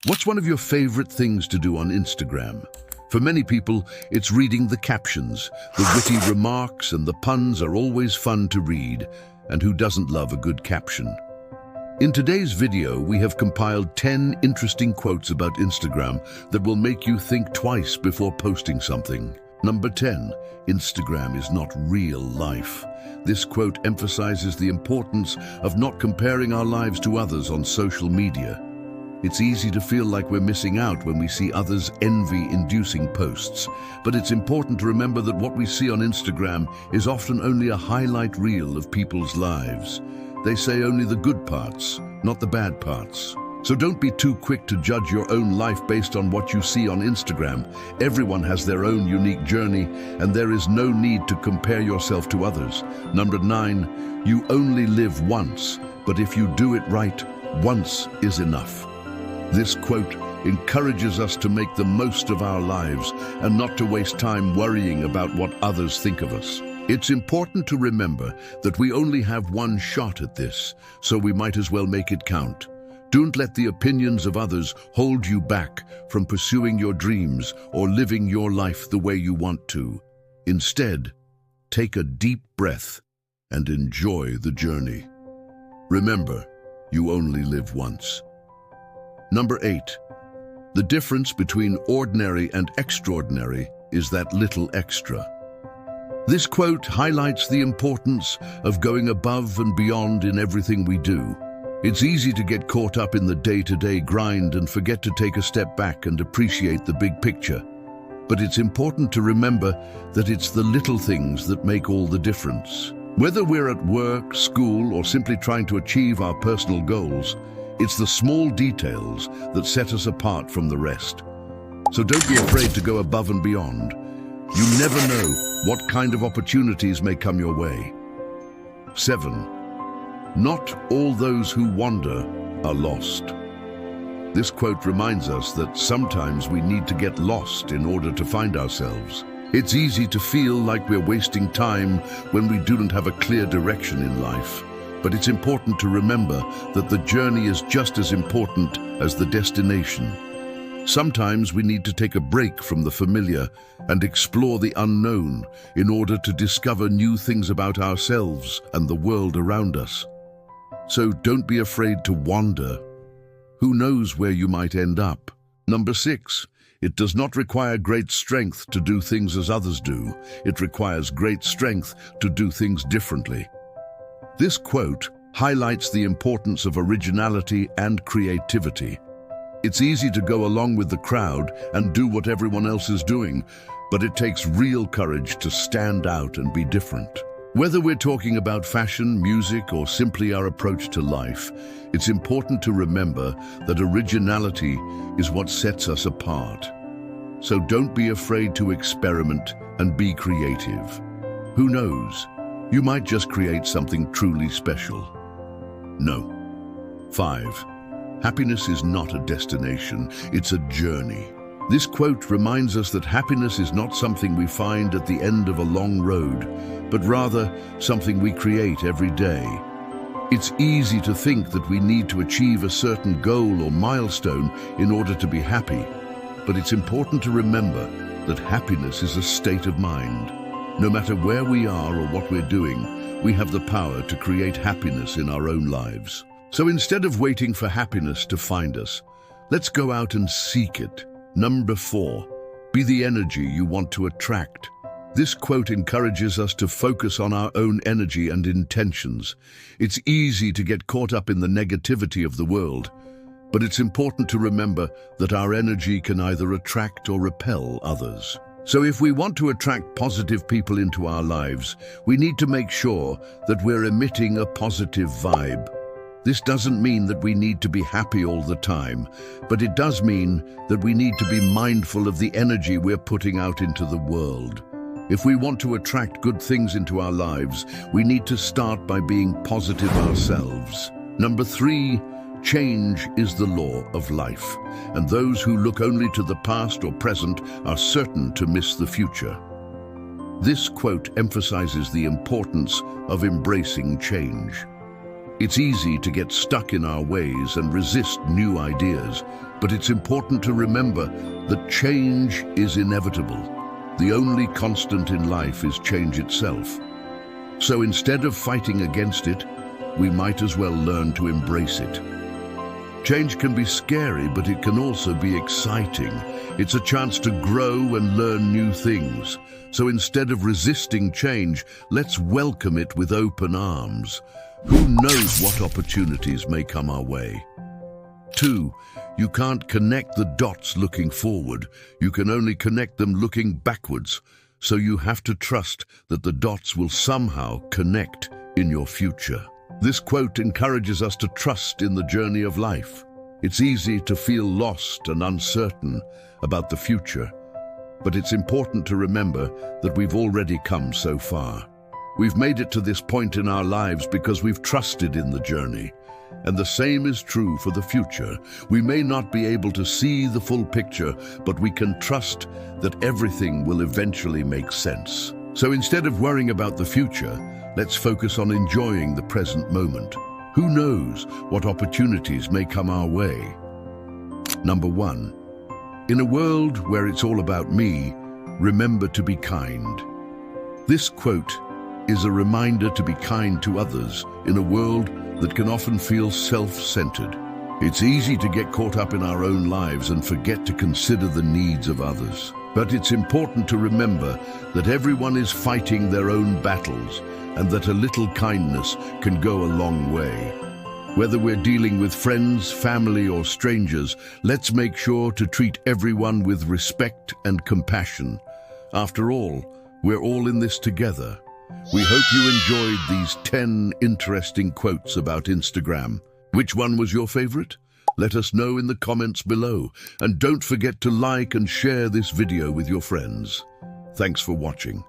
What's one of your favorite things to do on Instagram? For many people, it's reading the captions. The witty remarks and the puns are always fun to read, and who doesn't love a good caption? In today's video, we have compiled 10 interesting quotes about Instagram that will make you think twice before posting something. Number 10, Instagram is not real life. This quote emphasizes the importance of not comparing our lives to others on social media. It's easy to feel like we're missing out when we see others' envy-inducing posts, but it's important to remember that what we see on Instagram is often only a highlight reel of people's lives. They say only the good parts, not the bad parts. So don't be too quick to judge your own life based on what you see on Instagram. Everyone has their own unique journey, and there is no need to compare yourself to others. Number 9, you only live once, but if you do it right, once is enough. This quote encourages us to make the most of our lives and not to waste time worrying about what others think of us. It's important to remember that we only have one shot at this, so we might as well make it count. Don't let the opinions of others hold you back from pursuing your dreams or living your life the way you want to. Instead, take a deep breath and enjoy the journey. Remember, you only live once. Number 8. The difference between ordinary and extraordinary is that little extra. This quote highlights the importance of going above and beyond in everything we do. It's easy to get caught up in the day-to-day grind and forget to take a step back and appreciate the big picture. But it's important to remember that it's the little things that make all the difference. Whether we're at work, school, or simply trying to achieve our personal goals, it's the small details that set us apart from the rest. So don't be afraid to go above and beyond. You never know what kind of opportunities may come your way. 7. Not all those who wander are lost. This quote reminds us that sometimes we need to get lost in order to find ourselves. It's easy to feel like we're wasting time when we don't have a clear direction in life. But it's important to remember that the journey is just as important as the destination. Sometimes we need to take a break from the familiar and explore the unknown in order to discover new things about ourselves and the world around us. So don't be afraid to wander. Who knows where you might end up? Number 6, it does not require great strength to do things as others do. It requires great strength to do things differently. This quote highlights the importance of originality and creativity. It's easy to go along with the crowd and do what everyone else is doing, but it takes real courage to stand out and be different. Whether we're talking about fashion, music, or simply our approach to life, it's important to remember that originality is what sets us apart. So don't be afraid to experiment and be creative. Who knows? You might just create something truly special. No. 5. Happiness is not a destination, it's a journey. This quote reminds us that happiness is not something we find at the end of a long road, but rather something we create every day. It's easy to think that we need to achieve a certain goal or milestone in order to be happy, but it's important to remember that happiness is a state of mind. No matter where we are or what we're doing, we have the power to create happiness in our own lives. So instead of waiting for happiness to find us, let's go out and seek it. Number 4, be the energy you want to attract. This quote encourages us to focus on our own energy and intentions. It's easy to get caught up in the negativity of the world, but it's important to remember that our energy can either attract or repel others. So if we want to attract positive people into our lives, we need to make sure that we're emitting a positive vibe. This doesn't mean that we need to be happy all the time, but it does mean that we need to be mindful of the energy we're putting out into the world. If we want to attract good things into our lives, we need to start by being positive ourselves. Number 3, change is the law of life, and those who look only to the past or present are certain to miss the future. This quote emphasizes the importance of embracing change. It's easy to get stuck in our ways and resist new ideas, but it's important to remember that change is inevitable. The only constant in life is change itself. So instead of fighting against it, we might as well learn to embrace it. Change can be scary, but it can also be exciting. It's a chance to grow and learn new things. So instead of resisting change, let's welcome it with open arms. Who knows what opportunities may come our way? 2. You can't connect the dots looking forward. You can only connect them looking backwards. So you have to trust that the dots will somehow connect in your future. This quote encourages us to trust in the journey of life. It's easy to feel lost and uncertain about the future, but it's important to remember that we've already come so far. We've made it to this point in our lives because we've trusted in the journey. And the same is true for the future. We may not be able to see the full picture, but we can trust that everything will eventually make sense. So instead of worrying about the future, let's focus on enjoying the present moment. Who knows what opportunities may come our way? Number 1. In a world where it's all about me, remember to be kind. This quote is a reminder to be kind to others in a world that can often feel self-centered. It's easy to get caught up in our own lives and forget to consider the needs of others. But it's important to remember that everyone is fighting their own battles and that a little kindness can go a long way. Whether we're dealing with friends, family, or strangers, let's make sure to treat everyone with respect and compassion. After all, we're all in this together. We hope you enjoyed these 10 interesting quotes about Instagram. Which one was your favorite? Let us know in the comments below. And don't forget to like and share this video with your friends. Thanks for watching.